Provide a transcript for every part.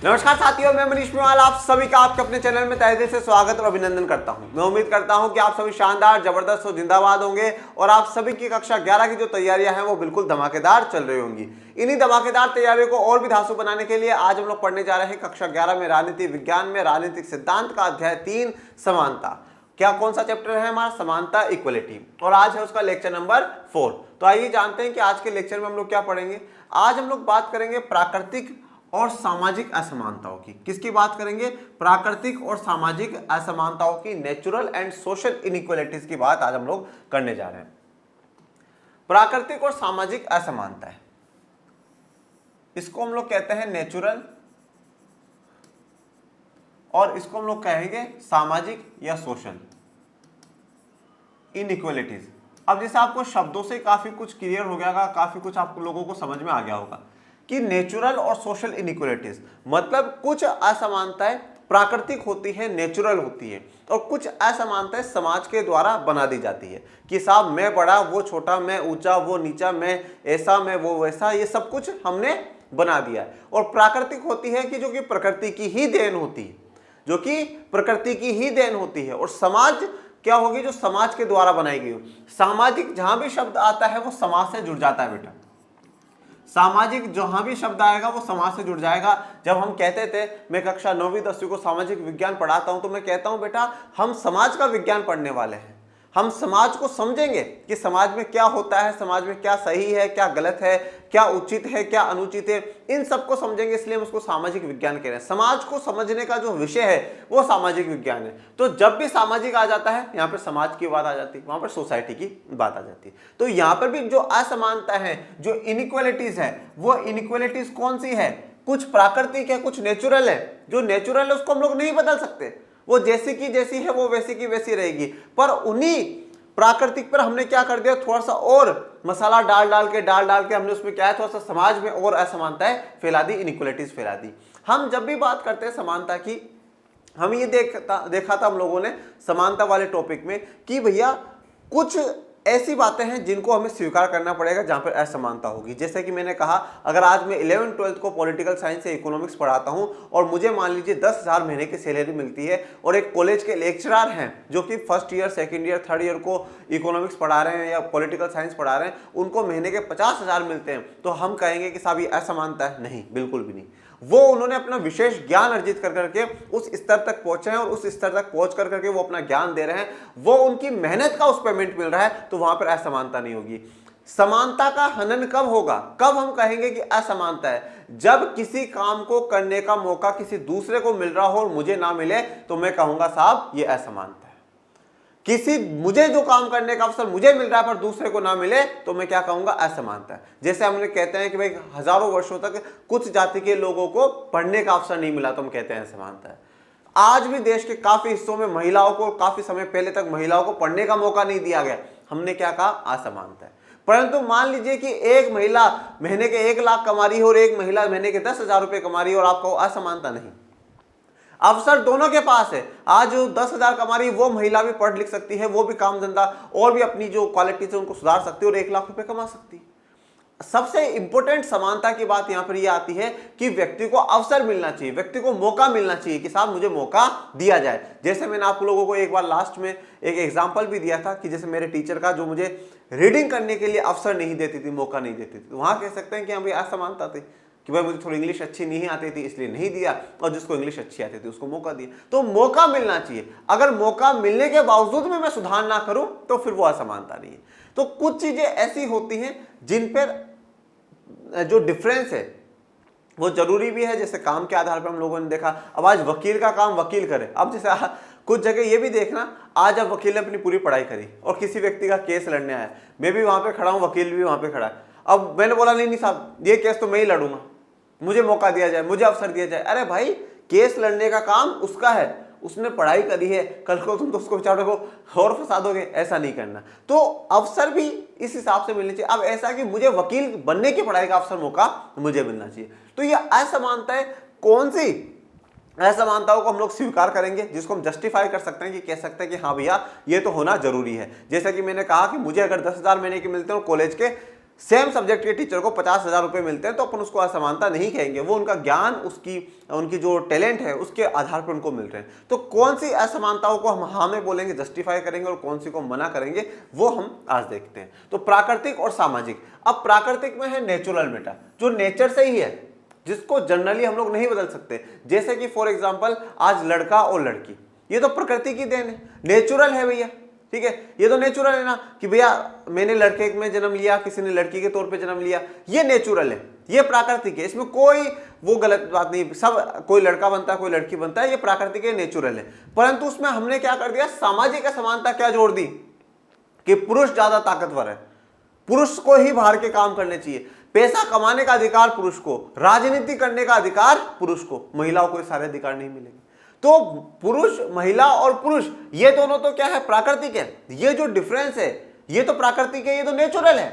नमस्कार साथियों, मैं मनीष मेवाल आप सभी का आपके अपने चैनल में तहे दिल से स्वागत और अभिनंदन करता हूं। मैं उम्मीद करता हूं कि आप सभी शानदार, जबरदस्त और जिंदाबाद होंगे और आप सभी की कक्षा 11 की जो तैयारियां हैं वो बिल्कुल धमाकेदार चल रही होंगी। इन्हीं धमाकेदार तैयारियों को और भी धांसू बनाने के लिए आज हम लोग पढ़ने जा रहे हैं कक्षा 11 में राजनीति विज्ञान में राजनीतिक सिद्धांत का अध्याय 3 समानता। क्या कौन सा चैप्टर है हमारा? समानता, इक्वलिटी। और आज है उसका लेक्चर नंबर 4। तो आइए जानते हैं कि आज के लेक्चर में हम लोग क्या पढ़ेंगे। आज हम लोग बात करेंगे प्राकृतिक और सामाजिक असमानताओं की। किसकी बात करेंगे? प्राकृतिक और सामाजिक असमानताओं की, नेचुरल एंड सोशल इनइक्वालिटीज की बात आज हम लोग करने जा रहे हैं। प्राकृतिक और सामाजिक असमानता है, इसको हम लोग कहते हैं नेचुरल और इसको हम लोग कहेंगे सामाजिक या सोशल इनइक्वालिटीज। अब जैसे आपको शब्दों से काफी कुछ क्लियर हो गया, काफी कुछ आप लोगों को समझ में आ गया होगा कि नेचुरल और सोशल इनइक्वालिटीज मतलब कुछ असमानताएं प्राकृतिक होती है, नेचुरल होती है, और कुछ असमानताएं समाज के द्वारा बना दी जाती है कि साहब मैं बड़ा वो छोटा, मैं ऊंचा वो नीचा, मैं ऐसा मैं वो वैसा, ये सब कुछ हमने बना दिया है। और प्राकृतिक होती है कि जो कि प्रकृति की ही देन होती है, जो कि प्रकृति की ही देन होती है। और समाज क्या होगी? जो समाज के द्वारा बनाई गई हो। सामाजिक जहां भी शब्द आता है वो समाज से जुड़ जाता है बेटा। सामाजिक जहां भी शब्द आएगा वो समाज से जुड़ जाएगा। जब हम कहते थे, मैं कक्षा 9वीं 10वीं को सामाजिक विज्ञान पढ़ाता हूं, तो मैं कहता हूं बेटा हम समाज का विज्ञान पढ़ने वाले हैं। हम समाज को समझेंगे कि समाज में क्या होता है, समाज में क्या सही है, क्या गलत है, क्या उचित है, क्या अनुचित है, इन सबको समझेंगे। इसलिए हम उसको सामाजिक विज्ञान कह रहे हैं। समाज को समझने का जो विषय है वो सामाजिक विज्ञान है। तो जब भी सामाजिक आ जाता है, यहाँ पर समाज की बात आ जाती है, वहां पर सोसाइटी की बात आ जाती है। तो यहाँ पर भी जो असमानता है, जो इनइक्वालिटीज है, वो इनइक्वालिटीज कौन सी है? कुछ प्राकृतिक है, कुछ नेचुरल है। जो नेचुरल है उसको हम लोग नहीं बदल सकते, वो जैसी की जैसी है वो वैसी की वैसी रहेगी। पर उन्हीं प्राकृतिक पर हमने क्या कर दिया, थोड़ा सा और मसाला डाल डाल के हमने उसमें क्या है, थोड़ा सा समाज में और असमानताएं फैला दी, इनइक्वालिटीज फैला दी। हम जब भी बात करते हैं समानता की, हम ये देखा था हम लोगों ने समानता वाले टॉपिक में कि भैया कुछ ऐसी बातें हैं जिनको हमें स्वीकार करना पड़ेगा जहां पर असमानता होगी। जैसे कि मैंने कहा, अगर आज मैं 11th 12th को पॉलिटिकल साइंस या इकोनॉमिक्स पढ़ाता हूं और मुझे मान लीजिए 10,000 महीने की सैलरी मिलती है, और एक कॉलेज के लेक्चरर हैं जो कि first year, second year, third year को इकोनॉमिक्स पढ़ा रहे हैं या पॉलिटिकल साइंस पढ़ा रहे हैं, उनको महीने के 50,000 मिलते हैं, तो हम कहेंगे कि साहब ये असमानता है? नहीं, बिल्कुल भी नहीं। वो उन्होंने अपना विशेष ज्ञान अर्जित कर करके उस स्तर तक पहुंचे हैं और उस स्तर तक पहुंच कर करके वो अपना ज्ञान दे रहे हैं, वो उनकी मेहनत का उस पेमेंट मिल रहा है, तो वहां पर असमानता नहीं होगी। समानता का हनन कब होगा, कब हम कहेंगे कि असमानता है? जब किसी काम को करने का मौका किसी दूसरे को मिल रहा हो और मुझे ना मिले, तो मैं कहूंगा साहब ये असमानता है। मुझे जो काम करने का अवसर मुझे मिल रहा है पर दूसरे को ना मिले, तो मैं क्या कहूंगा? असमानता है। जैसे हमने कहते हैं कि भाई हजारों वर्षों तक कुछ जाति के लोगों को पढ़ने का अवसर नहीं मिला, तो हम कहते हैं असमानता है। आज भी देश के काफी हिस्सों में महिलाओं को, काफी समय पहले तक महिलाओं को पढ़ने का मौका नहीं दिया गया, हमने क्या कहा? असमानता है। परंतु मान लीजिए कि एक महिला महीने के 1 लाख कमा रही है और एक महिला महीने के 10,000 रुपए कमा रही है, और आप कहो असमानता? नहीं, अवसर दोनों के पास है। आज जो 10,000 कमा रही है वो महिला भी पढ़ लिख सकती है, वो भी काम धंधा और भी अपनी जो क्वालिटी है उनको सुधार सकती है और 1 लाख रुपए कमा सकती है। सबसे इंपॉर्टेंट समानता की बात यहां पर यह आती है कि व्यक्ति को अवसर मिलना चाहिए, व्यक्ति को मौका मिलना चाहिए कि साहब मुझे मौका दिया जाए। जैसे मैंने आप लोगों को एक बार लास्ट में एक एग्जांपल भी दिया था कि जैसे मेरे टीचर का, जो मुझे रीडिंग करने के लिए अवसर नहीं देती थी, मौका नहीं देती थी, तो वहां कह सकते हैं कि हमें असमानता थी कि भाई मुझे थोड़ी इंग्लिश अच्छी नहीं आती थी इसलिए नहीं दिया, और जिसको इंग्लिश अच्छी आती थी उसको मौका दिया। तो मौका मिलना चाहिए। अगर मौका मिलने के बावजूद में मैं सुधार ना करूं तो फिर वो असमानता नहीं है। तो कुछ चीजें ऐसी होती हैं जिन पर जो डिफरेंस है वो जरूरी भी है। जैसे काम के आधार पर हम लोगों ने देखा, अब आज वकील का काम वकील करे। अब जैसे कुछ जगह ये भी देखना, आज अब वकील ने अपनी पूरी पढ़ाई करी और किसी व्यक्ति का केस लड़ने आया, मैं भी वहां पे खड़ा हूं, वकील भी वहां पे खड़ा है। अब मैंने बोला नहीं साहब ये केस तो मैं ही लड़ूंगा, मुझे मौका दिया जाए, मुझे अवसर दिया जाए। अरे भाई, केस लड़ने का काम उसका है, उसने पढ़ाई करी है, कल को तुम तो उसको बेचारे को और फंसा दोगे, ऐसा नहीं करना। तो अवसर भी इस हिसाब से मिलने चाहिए। अब ऐसा कि मुझे वकील बनने की पढ़ाई का अवसर, मौका मुझे मिलना चाहिए। तो ये असमानताएं कौन सी असमानताओं को हम लोग स्वीकार करेंगे, जिसको हम जस्टिफाई कर सकते हैं कि कह सकते हैं कि हाँ भैया ये तो होना जरूरी है। जैसा कि मैंने कहा कि मुझे अगर 10,000 महीने के मिलते हैं और कॉलेज के सेम सब्जेक्ट के टीचर को 50,000 रुपए मिलते हैं तो अपन उसको असमानता नहीं कहेंगे, वो उनका ज्ञान, उनकी जो टैलेंट है उसके आधार पर उनको मिल रहे हैं। तो कौन सी असमानताओं को हम हाँ में बोलेंगे, जस्टिफाई करेंगे, और कौन सी को मना करेंगे, वो हम आज देखते हैं। तो प्राकृतिक और सामाजिक। अब प्राकृतिक में है नेचुरल बेटा, जो नेचर से ही है, जिसको जनरली हम लोग नहीं बदल सकते। जैसे कि फॉर एग्जाम्पल आज लड़का और लड़की, ये तो प्रकृति की देन है, नेचुरल है भैया, ठीक है, ये तो नेचुरल है ना कि भैया मैंने लड़के में जन्म लिया, किसी ने लड़की के तौर पे जन्म लिया, ये नेचुरल है, ये प्राकृतिक है, इसमें कोई वो गलत बात नहीं। सब कोई लड़का बनता है, कोई लड़की बनता है, ये प्राकृतिक है, नेचुरल है। परंतु उसमें हमने क्या कर दिया, सामाजिक असमानता क्या जोड़ दी कि पुरुष ज्यादा ताकतवर है, पुरुष को ही बाहर के काम करने चाहिए, पैसा कमाने का अधिकार पुरुष को, राजनीति करने का अधिकार पुरुष को, महिलाओं को ये सारे अधिकार नहीं मिलेंगे। तो पुरुष, महिला और पुरुष ये दोनों तो क्या है, प्राकृतिक है। ये जो डिफरेंस है ये तो प्राकृतिक है, ये तो नेचुरल है।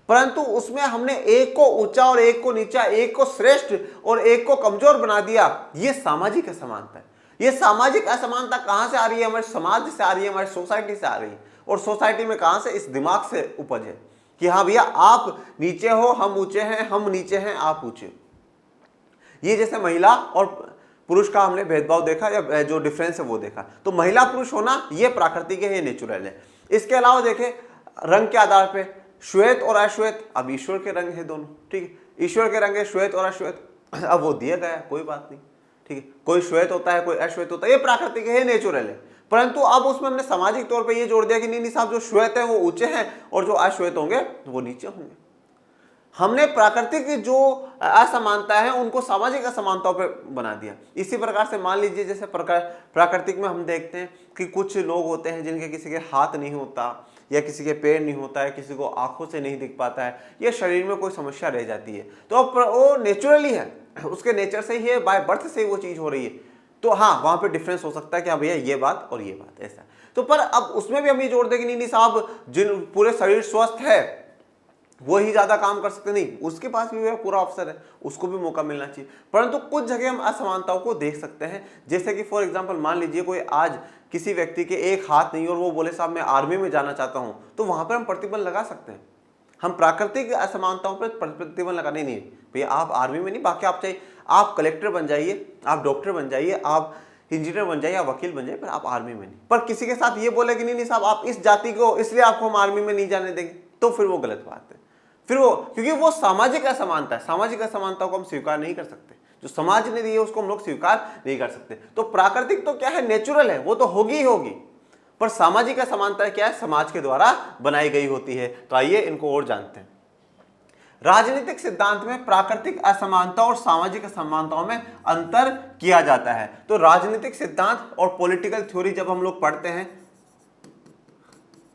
परंतु उसमें हमने एक को ऊंचा और एक को नीचा, एक को श्रेष्ठ और एक को कमजोर बना दिया, ये सामाजिक असमानता है। ये सामाजिक असमानता कहां से आ रही है, हमारे समाज से आ रही है, हमारी सोसाइटी से आ रही है। और सोसाइटी में कहां से, इस दिमाग से उपज है कि हाँ भैया आप नीचे हो, हम ऊंचे हैं, हम नीचे हैं, आप ऊंचे। ये जैसे महिला और पुरुष का हमने भेदभाव देखा, या जो डिफरेंस है वो देखा। तो महिला पुरुष होना ये प्राकृतिक है, ये नेचुरल है। इसके अलावा देखें रंग के आधार पे, श्वेत और अश्वेत, अब ईश्वर के रंग है दोनों, ठीक है, ईश्वर के रंग है श्वेत और अश्वेत, अब वो दिया गया, कोई बात नहीं, ठीक है, कोई श्वेत होता है, कोई अश्वेत होता है, ये प्राकृतिक है, ये नेचुरल है। परंतु अब उसमें हमने सामाजिक तौर पर ये जोड़ दिया कि नहीं साहब, जो श्वेत है वो ऊंचे हैं और जो अश्वेत होंगे वो नीचे होंगे। हमने प्राकृतिक जो असमानता है उनको सामाजिक असमानताओं पे बना दिया। इसी प्रकार से मान लीजिए जैसे प्राकृतिक में हम देखते हैं कि कुछ लोग होते हैं जिनके किसी के हाथ नहीं होता, या किसी के पैर नहीं होता है, किसी को आंखों से नहीं दिख पाता है, या शरीर में कोई समस्या रह जाती है, तो वो नेचुरली है, उसके नेचर से ही है, बाय बर्थ से ही वो चीज हो रही है। तो हाँ, वहां पे डिफरेंस हो सकता है कि हाँ भैया ये बात और ये बात ऐसा। तो पर अब उसमें भी हम ये जोड़ दें कि नहीं साहब, जिन पूरे शरीर स्वस्थ है वो ही ज्यादा काम कर सकते, नहीं, उसके पास भी पूरा अवसर है, उसको भी मौका मिलना चाहिए। परंतु कुछ जगह हम असमानताओं को देख सकते हैं, जैसे कि फॉर एग्जांपल मान लीजिए कोई आज किसी व्यक्ति के एक हाथ नहीं और वो बोले साहब मैं आर्मी में जाना चाहता हूं, तो वहां पर हम प्रतिबंध लगा सकते हैं। हम प्राकृतिक असमानताओं पर प्रतिबंध लगाने नहीं, भैया आप आर्मी में नहीं, बाकी आप चाहिए आप कलेक्टर बन जाइए, आप डॉक्टर बन जाइए, आप इंजीनियर बन जाइए, आप वकील बन जाइए, पर आप आर्मी में नहीं। पर किसी के साथ ये बोले कि नहीं साहब आप इस जाति को इसलिए आपको हम आर्मी में नहीं जाने देंगे, तो फिर वो गलत बात है। फिर वो, क्योंकि वो सामाजिक असमानता है, सामाजिक असमानताओं को हम स्वीकार नहीं कर सकते, जो समाज ने दी है उसको हम लोग स्वीकार नहीं कर सकते। तो प्राकृतिक तो क्या है, नेचुरल है, वो तो होगी ही होगी, पर सामाजिक असमानता क्या है, समाज के द्वारा बनाई गई होती है। तो आइए इनको और जानते हैं। राजनीतिक सिद्धांत में प्राकृतिक असमानता और सामाजिक असमानताओं में अंतर किया जाता है। तो राजनीतिक सिद्धांत और पॉलिटिकल थ्योरी जब हम लोग पढ़ते हैं,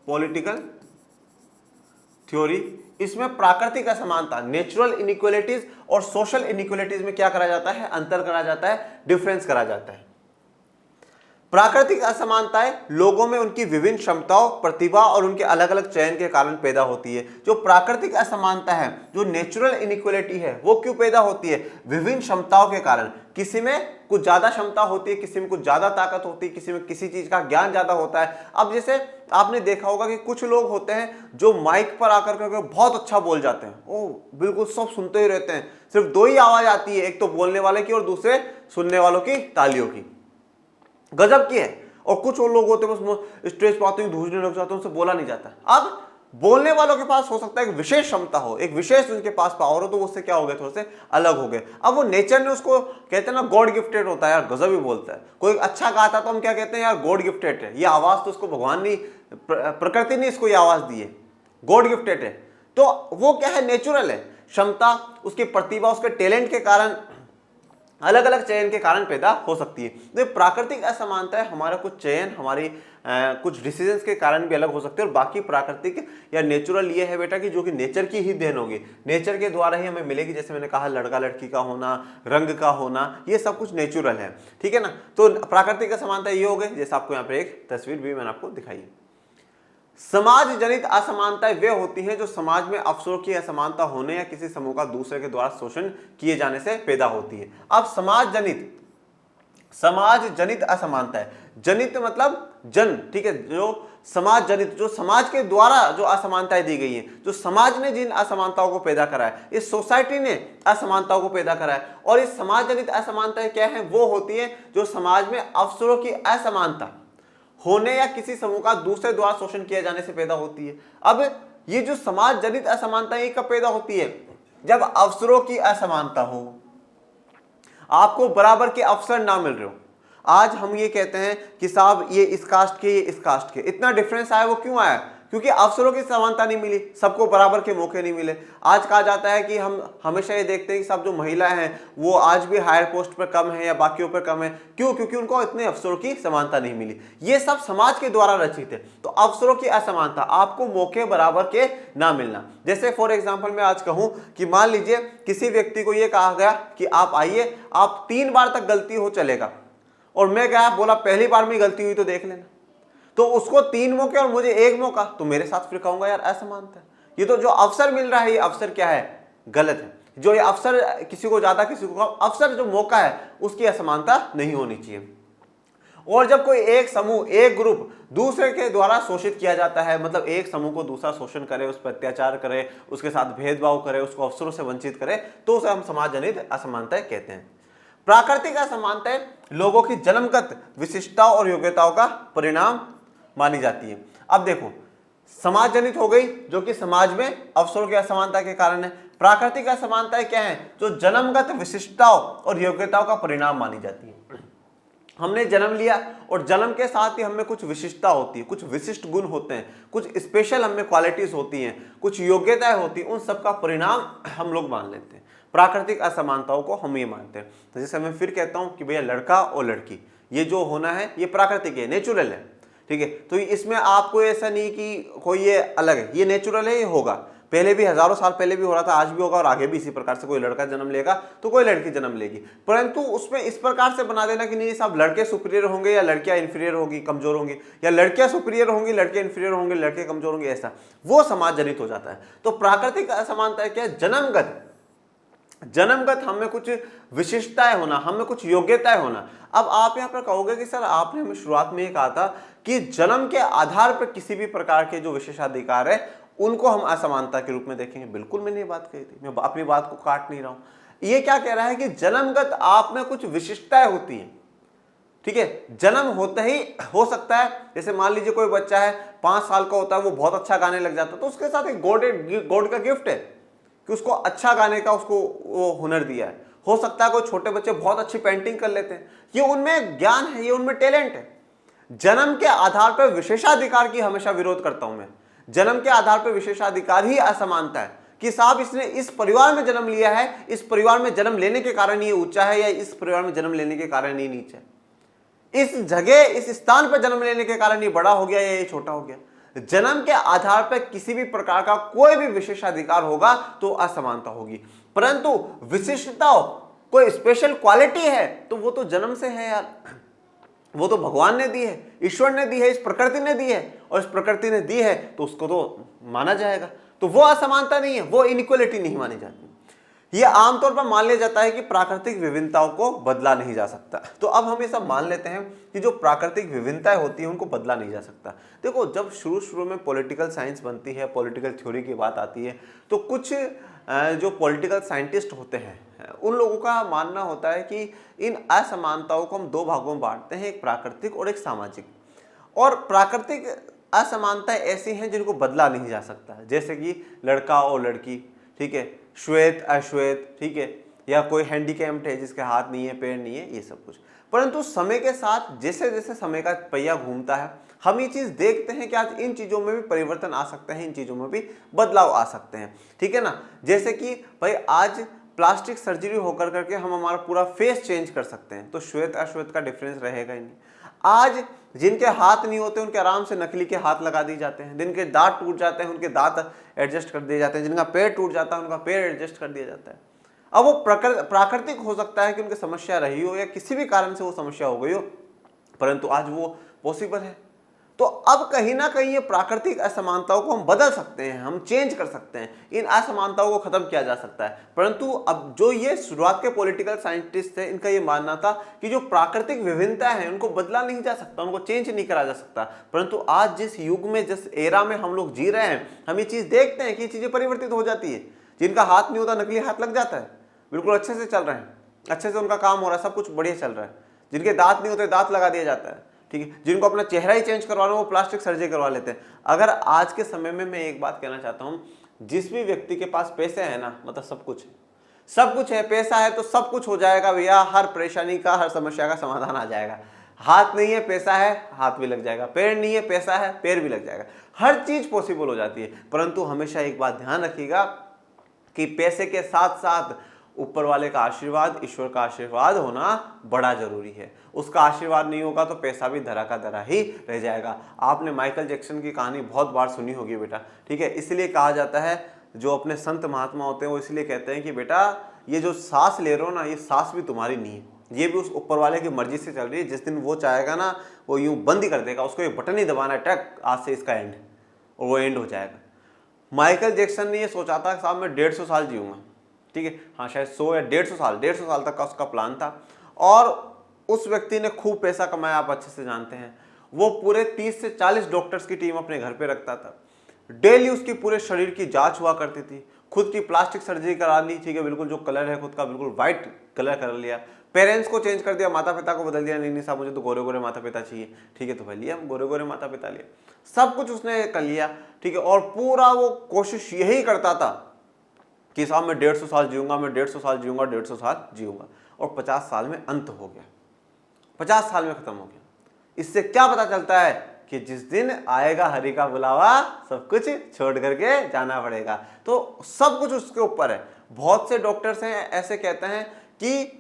पॉलिटिकल थ्योरी, इसमें प्राकृतिक असमानता, नेचुरल इनइक्वालिटीज और सोशल इनइक्वालिटीज में क्या करा जाता है, अंतर करा जाता है, डिफरेंस करा जाता है। प्राकृतिक असमानताएं लोगों में उनकी विभिन्न क्षमताओं, प्रतिभा और उनके अलग अलग चयन के कारण पैदा होती है। जो प्राकृतिक असमानता है, जो नेचुरल इनइक्वालिटी है, वो क्यों पैदा होती है, विभिन्न क्षमताओं के कारण। किसी में कुछ ज्यादा क्षमता होती है, किसी में कुछ ज्यादा ताकत होती है, किसी में किसी चीज का ज्ञान ज्यादा होता है। अब जैसे आपने देखा होगा कि कुछ लोग होते हैं जो माइक पर आकर करके बहुत अच्छा बोल जाते हैं, ओ बिल्कुल सब सुनते ही रहते हैं, सिर्फ दो ही आवाज आती है, एक तो बोलने वाले की और दूसरे सुनने वालों की तालियों की, गजब की है। और कुछ और लोग होते हैं बस स्टेज पर आते हैं धूजने लग जाते हैं, उनसे बोला नहीं जाता। अब बोलने वालों के पास हो सकता है एक विशेष क्षमता हो, एक विशेष उनके पास पावर हो, तो उससे क्या हो गए, थोड़े से अलग हो गए। अब वो नेचर ने उसको कहते हैं ना गॉड गिफ्टेड होता है, यार गजब ही बोलता है। कोई अच्छा गाता तो हम क्या कहते हैं, यार गॉड गिफ्टेड है, ये आवाज तो उसको भगवान ने, प्रकृति ने इसको ये आवाज दी है, गॉड गिफ्टेड है। तो वो क्या है, नेचुरल है, क्षमता, उसकी प्रतिभा, उसके टैलेंट के कारण, अलग अलग चयन के कारण पैदा हो सकती है। तो प्राकृतिक असमानता है, हमारा कुछ चयन, हमारी कुछ डिसीजंस के कारण भी अलग हो सकते हैं। और बाकी प्राकृतिक या नेचुरल ये है बेटा कि जो कि नेचर की ही देन होगी, नेचर के द्वारा ही हमें मिलेगी। जैसे मैंने कहा लड़का लड़की का होना, रंग का होना, ये सब कुछ नेचुरल है, ठीक है ना। तो प्राकृतिक असमानता ये हो गई, जैसे आपको यहाँ पे एक तस्वीर भी मैंने आपको दिखाई है। समाज जनित असमानताएं वे होती हैं जो समाज में अवसरों की असमानता होने या किसी समूह का दूसरे के द्वारा शोषण किए जाने से पैदा होती है। अब समाज जनित असमानता है, जनित मतलब जन, ठीक है, जो समाज जनित, जो समाज के द्वारा जो असमानताएं दी गई हैं, जो समाज ने जिन असमानताओं को पैदा करा है, इस सोसाइटी ने असमानताओं को पैदा करा है। और इस समाज जनित असमानताएं क्या है? वो होती है जो समाज में अवसरों की असमानता होने या किसी समूह का दूसरे द्वारा शोषण किए जाने से पैदा होती है। अब ये जो समाज जनित असमानता कब पैदा होती है? जब अवसरों की असमानता हो, आपको बराबर के अवसर ना मिल रहे हो। आज हम ये कहते हैं कि साहब ये इस कास्ट के, ये इस कास्ट के, इतना डिफरेंस आया, वो क्यों आया? क्योंकि अवसरों की समानता नहीं मिली, सबको बराबर के मौके नहीं मिले। आज कहा जाता है कि हम हमेशा ये देखते हैं कि सब जो महिलाएं हैं वो आज भी हायर पोस्ट पर कम है या बाकियों पर कम है। क्यों? क्योंकि उनको इतने अवसरों की समानता नहीं मिली। ये सब समाज के द्वारा रचित है। तो अवसरों की असमानता, आपको मौके बराबर के ना मिलना। जैसे फॉर एग्जाम्पल मैं आज कहूं कि मान लीजिए किसी व्यक्ति को यह कहा गया कि आप आइए, आप 3 बार तक गलती हो चलेगा, और मैं क्या बोला, पहली बार में गलती हुई तो देख लेना। तो उसको 3 मौके और मुझे 1 मौका, तो मेरे साथ फिर कहूंगा यार असमानता है। ये तो जो अवसर मिल रहा है, ये अवसर क्या है? गलत है। जो ये अवसर किसी को ज्यादा किसी को कम, अवसर जो मौका है उसकी असमानता नहीं होनी चाहिए। और जब कोई एक समूह, एक ग्रुप दूसरे के द्वारा शोषित किया जाता है, मतलब एक समूह को दूसरा शोषण करे, उस पर अत्याचार करे, उसके साथ भेदभाव करे, उसको अवसरों से वंचित करे, तो उसे हम समाज जनित असमानताएं कहते हैं। प्राकृतिक असमानताएं लोगों की जन्मगत विशिष्टताओं और योग्यताओं का परिणाम मानी जाती है। अब देखो, समाज जनित हो गई जो कि समाज में अवसरों की असमानता के कारण है। प्राकृतिक असमानताएं क्या है? जो जन्मगत विशिष्टताओं और योग्यताओं का परिणाम मानी जाती है। हमने जन्म लिया और जन्म के साथ ही हमें कुछ विशिष्टता होती है, कुछ विशिष्ट गुण होते हैं, कुछ स्पेशल हमें क्वालिटीज होती हैं, कुछ योग्यताएं होती हैं, उन सब का परिणाम हम लोग मान लेते हैं। प्राकृतिक असमानताओं को हम ये मानते हैं। तो जैसे मैं फिर कहता हूं कि भैया लड़का और लड़की ये जो होना है ये प्राकृतिक है, नेचुरल है, ठीक है। तो इसमें आपको ऐसा नहीं कि कोई ये अलग है, ये नेचुरल है, ये होगा। पहले भी हजारों साल पहले भी हो रहा था, आज भी होगा और आगे भी इसी प्रकार से कोई लड़का जन्म लेगा तो कोई लड़की जन्म लेगी। परंतु उसमें इस प्रकार से बना देना कि नहीं साहब लड़के सुपीरियर होंगे या लड़कियां इंफीरियर होगी, कमजोर होंगी, या लड़कियां सुपीरियर होंगी, लड़के इंफीरियर होंगे, लड़के कमजोर होंगे, ऐसा वो समाज जनित हो जाता है। तो प्राकृतिक असमानता क्या है? जन्मगत हमें कुछ विशिष्टताएं होना, हमें कुछ योग्यताएं होना। अब आप यहां पर कहोगे कि सर आपने हमें शुरुआत में ये कहा था कि जन्म के आधार पर किसी भी प्रकार के जो विशेषाधिकार है उनको हम असमानता के रूप में देखेंगे। बिल्कुल मैंने ये बात कही थी, मैं अपनी बात को काट नहीं रहा हूं। ये क्या कह रहा है कि जन्मगत आप में कुछ विशिष्टताएं होती हैं, ठीक है। जन्म होते ही हो सकता है, जैसे मान लीजिए कोई बच्चा है 5 साल का होता है, वो बहुत अच्छा गाने लग जाता है, तो उसके साथ एक गॉड का गिफ्ट है कि उसको अच्छा गाने का उसको वो हुनर दिया है। हो सकता है कोई छोटे बच्चे बहुत अच्छी पेंटिंग कर लेते हैं, ये उनमें ज्ञान है, ये उनमें टैलेंट है। जन्म के आधार पर विशेषाधिकार की हमेशा विरोध करता हूं मैं। जन्म के आधार पर विशेषाधिकार ही असमानता है कि साहब इसने इस परिवार में जन्म लिया है, इस परिवार में जन्म लेने के कारण ये ऊंचा है, या इस परिवार में जन्म लेने के कारण ये नीचा है, इस जगह इस स्थान पर जन्म लेने के कारण ये बड़ा हो गया या ये छोटा हो गया। जन्म के आधार पर किसी भी प्रकार का कोई भी विशेषाधिकार होगा तो असमानता होगी। परंतु विशिष्टताओं, कोई स्पेशल क्वालिटी है तो वो तो जन्म से है यार, वो तो भगवान ने दी है, ईश्वर ने दी है, इस प्रकृति ने दी है, और इस प्रकृति ने दी है तो उसको तो माना जाएगा। तो वो असमानता नहीं है, वो इनइक्वालिटी नहीं मानी जाती। ये आमतौर पर मान लिया जाता है कि प्राकृतिक विभिन्नताओं को बदला नहीं जा सकता। तो अब हम ये सब मान लेते हैं कि जो प्राकृतिक विभिन्नताएं होती हैं उनको बदला नहीं जा सकता। देखो, जब शुरू में पॉलिटिकल साइंस बनती है, पॉलिटिकल थ्योरी की बात आती है, तो कुछ जो पॉलिटिकल साइंटिस्ट होते हैं उन लोगों का मानना होता है कि इन असमानताओं को हम 2 भागों में बांटते हैं, एक प्राकृतिक और एक सामाजिक। और प्राकृतिक असमानताएं ऐसी हैं जिनको बदला नहीं जा सकता, जैसे कि लड़का और लड़की, ठीक है, श्वेत अश्वेत, ठीक है, या कोई हैंडीकैप्ड है जिसके हाथ नहीं है, पैर नहीं है, ये सब कुछ। परंतु समय के साथ जैसे जैसे समय का पहिया घूमता है, हम ये चीज देखते हैं कि आज इन चीजों में भी परिवर्तन आ सकते हैं, इन चीजों में भी बदलाव आ सकते हैं, ठीक है ना। जैसे कि भाई आज प्लास्टिक सर्जरी होकर करके हम हमारा पूरा फेस चेंज कर सकते हैं, तो श्वेत अश्वेत का डिफरेंस रहेगा ही नहीं। आज जिनके हाथ नहीं होते उनके आराम से नकली के हाथ लगा दिए जाते हैं, जिनके दांत टूट जाते हैं उनके दांत एडजस्ट कर दिए जाते हैं, जिनका पैर टूट जाता है उनका पैर एडजस्ट कर दिया जाता है। अब वो प्राकृतिक हो सकता है कि उनकी समस्या रही हो या किसी भी कारण से वो समस्या हो गई हो, परंतु आज वो पॉसिबल है। तो अब कहीं ना कहीं ये प्राकृतिक असमानताओं को हम बदल सकते हैं, हम चेंज कर सकते हैं, इन असमानताओं को खत्म किया जा सकता है। परंतु अब जो ये शुरुआत के पॉलिटिकल साइंटिस्ट थे, इनका ये मानना था कि जो प्राकृतिक विभिन्नता है उनको बदला नहीं जा सकता, उनको चेंज नहीं करा जा सकता। परंतु आज जिस युग में, जिस एरा में हम लोग जी रहे हैं, हम ये चीज देखते हैं कि ये चीजें परिवर्तित हो जाती है। जिनका हाथ नहीं होता नकली हाथ लग जाता है, बिल्कुल अच्छे से चल रहे हैं, अच्छे से उनका काम हो रहा है, सब कुछ बढ़िया चल रहा है। जिनके दांत नहीं होते दांत लगा दिया जाता है, ठीक है। जिनको अपना चेहरा ही चेंज करवाना वो प्लास्टिक सर्जरी करवा लेते हैं। अगर आज के समय में मैं एक बात कहना चाहता हूं, जिस भी व्यक्ति के पास पैसे है ना, मतलब सब कुछ है, सब कुछ है, पैसा है तो सब कुछ हो जाएगा भैया, हर परेशानी का, हर समस्या का समाधान आ जाएगा। हाथ नहीं है, पैसा है, हाथ भी लग जाएगा, पैर नहीं है, पैसा है, पैर भी लग जाएगा, हर चीज पॉसिबल हो जाती है। परंतु हमेशा एक बात ध्यान रखिएगा कि पैसे के साथ साथ ऊपर वाले का आशीर्वाद, ईश्वर का आशीर्वाद होना बड़ा जरूरी है। उसका आशीर्वाद नहीं होगा तो पैसा भी धरा का धरा ही रह जाएगा। आपने माइकल जैक्सन की कहानी बहुत बार सुनी होगी बेटा, ठीक है। इसलिए कहा जाता है, जो अपने संत महात्मा होते हैं वो इसलिए कहते हैं कि बेटा ये जो सांस ले रहे हो ना, ये सांस भी तुम्हारी नहीं है, ये भी उस ऊपर वाले की मर्जी से चल रही है। जिस दिन वो चाहेगा ना, वो यूं बंद ही कर देगा, उसको ये बटन ही दबाना है, टक, आज से इसका एंड, और वो एंड हो जाएगा। माइकल जैक्सन ने ये सोचा था साहब मैं 150 साल जीऊंगा, ठीक है, हाँ शायद 100 या 150 साल तक का उसका प्लान था। और उस व्यक्ति ने खूब पैसा कमाया, आप अच्छे से जानते हैं। वो पूरे 30 से 40 डॉक्टर्स की टीम अपने घर पे रखता था। डेली उसकी पूरे शरीर की जांच हुआ करती थी, खुद की प्लास्टिक सर्जरी करा ली, ठीक है, बिल्कुल जो कलर है खुद का बिल्कुल व्हाइट कलर कर लिया। पेरेंट्स को चेंज कर दिया, माता पिता को बदल दिया, नहीं साहब मुझे तो गोरे गोरे माता पिता चाहिए, ठीक है, तो भाई लिया, गोरे गोरे माता पिता लिया, सब कुछ उसने कर लिया, ठीक है। और पूरा वो कोशिश यही करता था कि साहब मैं 150 साल जीऊंगा, मैं 150 साल जीऊंगा, 150 साल जीऊंगा। और 50 साल में अंत हो गया, 50 साल में खत्म हो गया। इससे क्या पता चलता है कि जिस दिन आएगा हरि का बुलावा, सब कुछ छोड़ करके जाना पड़ेगा। तो सब कुछ उसके ऊपर है। बहुत से डॉक्टर्स हैं ऐसे कहते हैं कि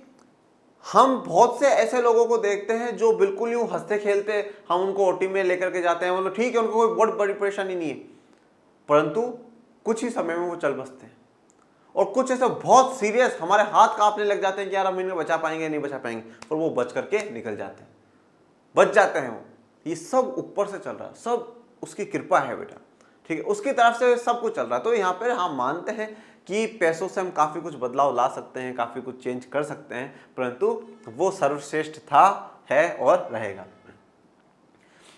हम बहुत से ऐसे लोगों को देखते हैं जो बिल्कुल यूं हंसते खेलते, हम उनको ओटी में लेकर के जाते हैं, मतलब ठीक है, उनको कोई बहुत बड़ी परेशानी नहीं है, परंतु कुछ ही समय में वो चल बसते हैं। और कुछ ऐसे बहुत सीरियस, हमारे हाथ कांपने लग जाते हैं कि यार हम इन्हें बचा पाएंगे नहीं बचा पाएंगे, पर वो बच करके निकल जाते हैं, बच जाते हैं वो। ये सब ऊपर से चल रहा है, सब उसकी कृपा है बेटा, ठीक है, उसकी तरफ से सब कुछ चल रहा है। तो यहाँ पर हम मानते हैं कि पैसों से हम काफ़ी कुछ बदलाव ला सकते हैं, काफ़ी कुछ चेंज कर सकते हैं, परंतु वो सर्वश्रेष्ठ था, है और रहेगा।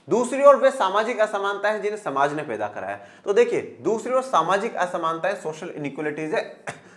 दूसरी ओर वे सामाजिक असमानता है जिन्हें समाज ने पैदा कराया। तो देखिए, दूसरी ओर सामाजिक असमानताएं, सोशल इनइक्वालिटीज है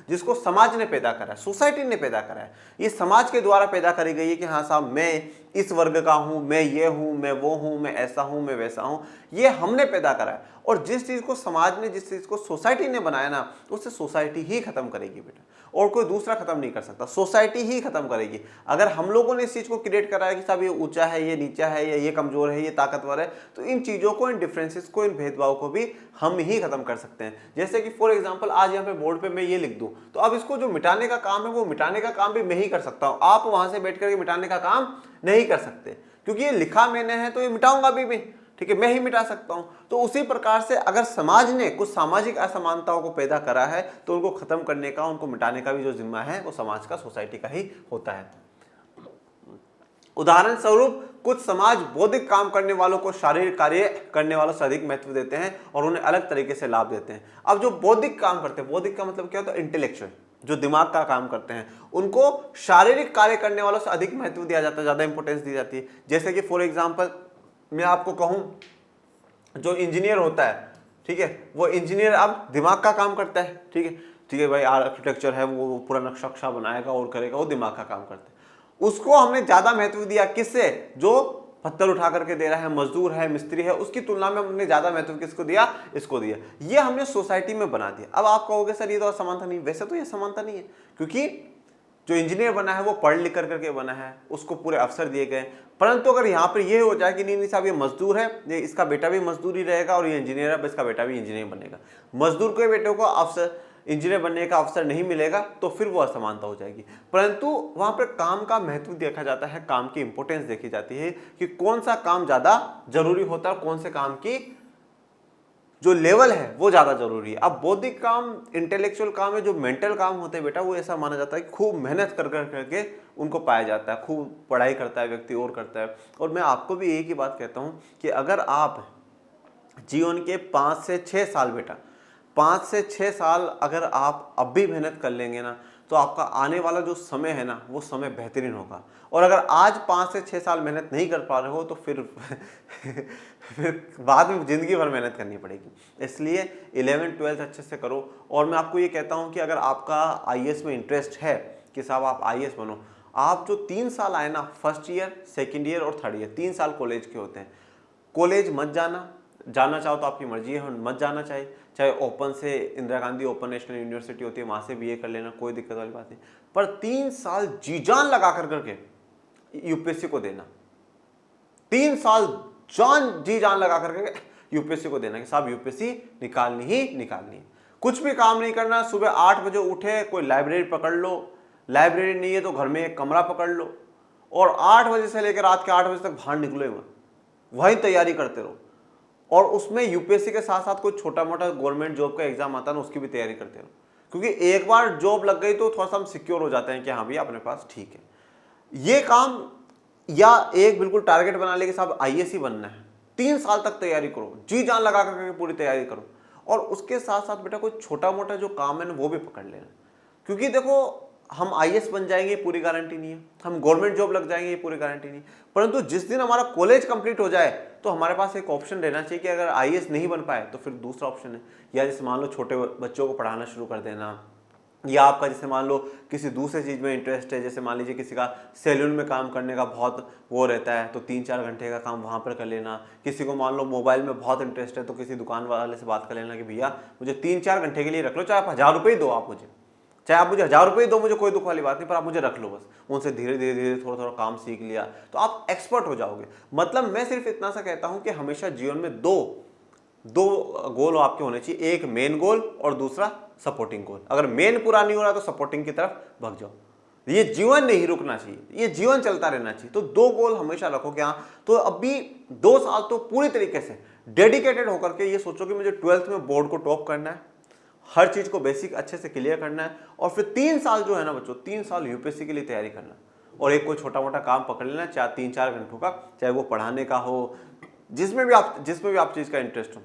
जिसको समाज ने पैदा करा है, सोसाइटी ने पैदा करा है। ये समाज के द्वारा पैदा करी गई है कि हाँ साहब मैं इस वर्ग का हूं, मैं ये हूं, मैं वो हूं, मैं ऐसा हूं, मैं वैसा हूं, ये हमने पैदा करा है। और जिस चीज को समाज ने, जिस चीज को सोसाइटी ने बनाया ना, उससे सोसाइटी ही खत्म करेगी बेटा, और कोई दूसरा खत्म नहीं कर सकता, सोसाइटी ही खत्म करेगी। अगर हम लोगों ने इस चीज को क्रिएट करा है कि साहब ये ऊंचा है, ये नीचा है, या ये कमजोर है, ये ताकतवर है, तो इन चीजों को, इन डिफरेंसेस को, इन भेदभाव को भी हम ही खत्म कर सकते हैं। जैसे कि फॉर एग्जांपल आज यहाँ पे बोर्ड पे मैं ये लिख दूं, तो अब इसको जो मिटाने का काम है, वो मिटाने का काम भी मैं ही कर सकता हूं। आप वहां से बैठ करके मिटाने का काम नहीं कर सकते, क्योंकि ये लिखा मैंने है तो ये मिटाऊंगा भी मैं, ठीक है, मैं ही मिटा सकता हूं। तो उसी प्रकार से अगर समाज ने कुछ सामाजिक असमानताओं को पैदा करा है, तो उनको खत्म करने का, उनको मिटाने का भी जो जिम्मा है वो समाज का, सोसाइटी का ही होता है। उदाहरण स्वरूप कुछ समाज बौद्धिक काम करने वालों को शारीरिक कार्य करने वालों से अधिक महत्व देते हैं और उन्हें अलग तरीके से लाभ देते हैं। अब जो बौद्धिक काम करते हैं, बौद्धिक का मतलब क्या होता है, इंटेलेक्चुअल, जो दिमाग का काम करते हैं, उनको शारीरिक कार्य करने वालों से अधिक महत्व दिया जाता है, ज्यादा इंपॉर्टेंस दी जाती है। जैसे कि फॉर एग्जाम्पल मैं आपको कहूं, जो इंजीनियर होता है, ठीक है, वो इंजीनियर अब दिमाग का काम करता है, ठीक है, ठीक है भाई, आर्किटेक्चर है, वो पूरा नक्शा बनाएगा और करेगा, वो दिमाग का काम करता है। उसको हमने ज्यादा महत्व दिया, किससे, जो पत्थर उठा करके दे रहा है, मजदूर है, मिस्त्री है, उसकी तुलना में हमने ज्यादा महत्व किसको दिया, इसको दिया। ये हमने सोसाइटी में बना दिया। अब आप कहोगे सर ये तो असमानता नहीं, वैसे तो ये असमानता नहीं है, क्योंकि जो इंजीनियर बना है वो पढ़ लिख करके बना है, उसको पूरे अवसर दिए गए। परंतु अगर यहाँ पर ये हो जाए कि नहीं साहब ये मजदूर है, ये इसका बेटा भी मजदूर ही रहेगा, और ये इंजीनियर है, इसका बेटा भी इंजीनियर बनेगा, मजदूर के बेटे को अवसर, इंजीनियर बनने का अवसर नहीं मिलेगा, तो फिर वो असमानता हो जाएगी। परंतु वहां पर काम का महत्व देखा जाता है, काम की इंपॉर्टेंस देखी जाती है कि कौन सा काम ज्यादा जरूरी होता है, कौन से काम की जो लेवल है वो ज़्यादा जरूरी है। अब बौद्धिक काम, इंटेलेक्चुअल काम है, जो मेंटल काम होते हैं बेटा, वो ऐसा माना जाता है कि खूब मेहनत कर कर करके उनको पाया जाता है, खूब पढ़ाई करता है व्यक्ति और करता है। और मैं आपको भी एक ही बात कहता हूँ कि अगर आप जीवन के 5 से 6 साल बेटा, 5 से 6 साल अगर आप अब भी मेहनत कर लेंगे ना, तो आपका आने वाला जो समय है ना, वो समय बेहतरीन होगा। और अगर आज 5 से 6 साल मेहनत नहीं कर पा रहे हो तो फिर फिर बाद में ज़िंदगी भर मेहनत करनी पड़ेगी। इसलिए 11th-12th अच्छे से करो। और मैं आपको ये कहता हूँ कि अगर आपका आईएएस में इंटरेस्ट है कि साहब आप आईएएस बनो, आप जो 3 साल आए ना, फर्स्ट ईयर, सेकेंड ईयर और थर्ड ईयर, 3 साल कॉलेज के होते हैं। कॉलेज मत जाना, जाना चाहो तो आपकी मर्जी है, मत जाना चाहिए। चाहे ओपन से Indira Gandhi open national university होती है, वहाँ से बीए कर लेना, कोई दिक्कत वाली बात नहीं। पर 3 साल जी जान लगा कर करके यूपीएससी को देना, 3 साल जी जान लगा करके यूपीएससी को देना कि साहब यूपीएससी निकालनी ही निकालनी है। कुछ भी काम नहीं करना, सुबह 8 बजे उठे, कोई लाइब्रेरी पकड़ लो, लाइब्रेरी नहीं है तो घर में एक कमरा पकड़ लो, और 8 बजे से लेकर रात के 8 बजे तक बाहर निकलो मत, वहीं तैयारी करते रहो। और उसमें यूपीएससी के साथ साथ कोई छोटा मोटा गवर्नमेंट जॉब का एग्जाम आता है ना, उसकी भी तैयारी करते रहो, क्योंकि एक बार जॉब लग गई तो थोड़ा सा हम सिक्योर हो जाते हैं कि हाँ भैया अपने पास ठीक है ये काम। या एक बिल्कुल टारगेट बना ले कि साहब आईएएस ही बनना है, 3 साल तक तैयारी करो, जी जान लगा करके पूरी तैयारी करो। और उसके साथ साथ बेटा कोई छोटा मोटा जो काम है ना वो भी पकड़ लेना, क्योंकि देखो हम आईएएस बन जाएंगे ये पूरी गारंटी नहीं है, हम गवर्नमेंट जॉब लग जाएंगे ये पूरी गारंटी नहीं, परंतु जिस दिन हमारा कॉलेज कंप्लीट हो जाए तो हमारे पास एक ऑप्शन रहना चाहिए कि अगर आईएएस नहीं बन पाए तो फिर दूसरा ऑप्शन है, या जैसे मान लो छोटे बच्चों को पढ़ाना शुरू कर देना, या आपका जैसे मान लो किसी दूसरे चीज़ में इंटरेस्ट है, जैसे मान लीजिए किसी का सैलून में काम करने का बहुत वो रहता है तो 3-4 घंटे का काम वहाँ पर कर लेना। किसी को मान लो मोबाइल में बहुत इंटरेस्ट है तो किसी दुकान वाले से बात कर लेना कि भैया मुझे 3-4 घंटे के लिए रख लो, चाहे आप 1000 रुपये ही दो, आप मुझे चाहे आप मुझे 1000 रुपये ही दो, मुझे कोई दुख वाली बात नहीं, पर आप मुझे रख लो बस। उनसे धीरे धीरे धीरे थोड़ा थोड़ा काम सीख लिया तो आप एक्सपर्ट हो जाओगे। मतलब मैं सिर्फ इतना सा कहता हूँ कि हमेशा जीवन में दो गोल आपके होने चाहिए, एक मेन गोल और दूसरा सपोर्टिंग गोल। अगर मेन पूरा नहीं हो रहा तो सपोर्टिंग की तरफ भाग जाओ। ये जीवन नहीं रुकना चाहिए, ये जीवन चलता रहना चाहिए। तो 2 गोल हमेशा रखो कि हाँ, तो अभी 2 साल तो पूरी तरीके से डेडिकेटेड होकर के ये सोचो कि मुझे 12th में बोर्ड को टॉप करना है, हर चीज को बेसिक अच्छे से क्लियर करना है, और फिर 3 साल जो है ना बच्चों, 3 साल यूपीएससी के लिए तैयारी करना, और एक कोई छोटा मोटा काम पकड़ लेना, चाहे 3-4 घंटों का, चाहे वो पढ़ाने का हो, जिसमें भी आप चीज का इंटरेस्ट हो।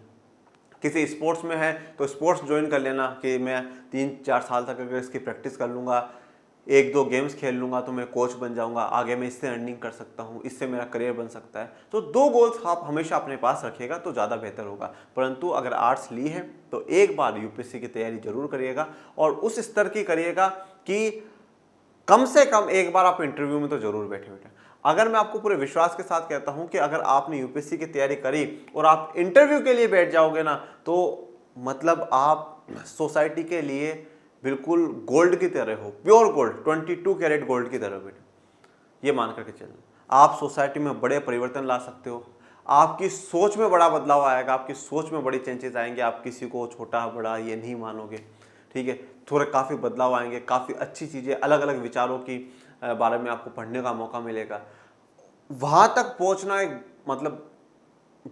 किसी स्पोर्ट्स में है तो स्पोर्ट्स ज्वाइन कर लेना कि मैं 3-4 साल तक अगर इसकी प्रैक्टिस कर लूँगा, 1-2 गेम्स खेल लूँगा तो मैं कोच बन जाऊँगा, आगे मैं इससे अर्निंग कर सकता हूँ, इससे मेरा करियर बन सकता है। तो 2 गोल्स आप हमेशा अपने पास रखिएगा तो ज़्यादा बेहतर होगा। परंतु अगर आर्ट्स ली है तो एक बार यूपीएससी की तैयारी जरूर करिएगा, और उस स्तर की करिएगा कि कम से कम एक बार आप इंटरव्यू में तो जरूर बैठे बेटा। अगर मैं आपको पूरे विश्वास के साथ कहता हूं कि अगर आपने यूपीएससी की तैयारी करी और आप इंटरव्यू के लिए बैठ जाओगे ना, तो मतलब आप सोसाइटी के लिए बिल्कुल गोल्ड की तरह हो, प्योर गोल्ड, 22 कैरेट गोल्ड की तरह बेटा। ये मान करके चलना, आप सोसाइटी में बड़े परिवर्तन ला सकते हो, आपकी सोच में बड़ा बदलाव आएगा, आपकी सोच में बड़ी चेंजेस आएंगे, आप किसी को छोटा बड़ा ये नहीं मानोगे, ठीक है। थोड़े काफ़ी बदलाव आएंगे, काफ़ी अच्छी चीज़ें, अलग अलग विचारों की बारे में आपको पढ़ने का मौका मिलेगा। वहाँ तक पहुँचना एक मतलब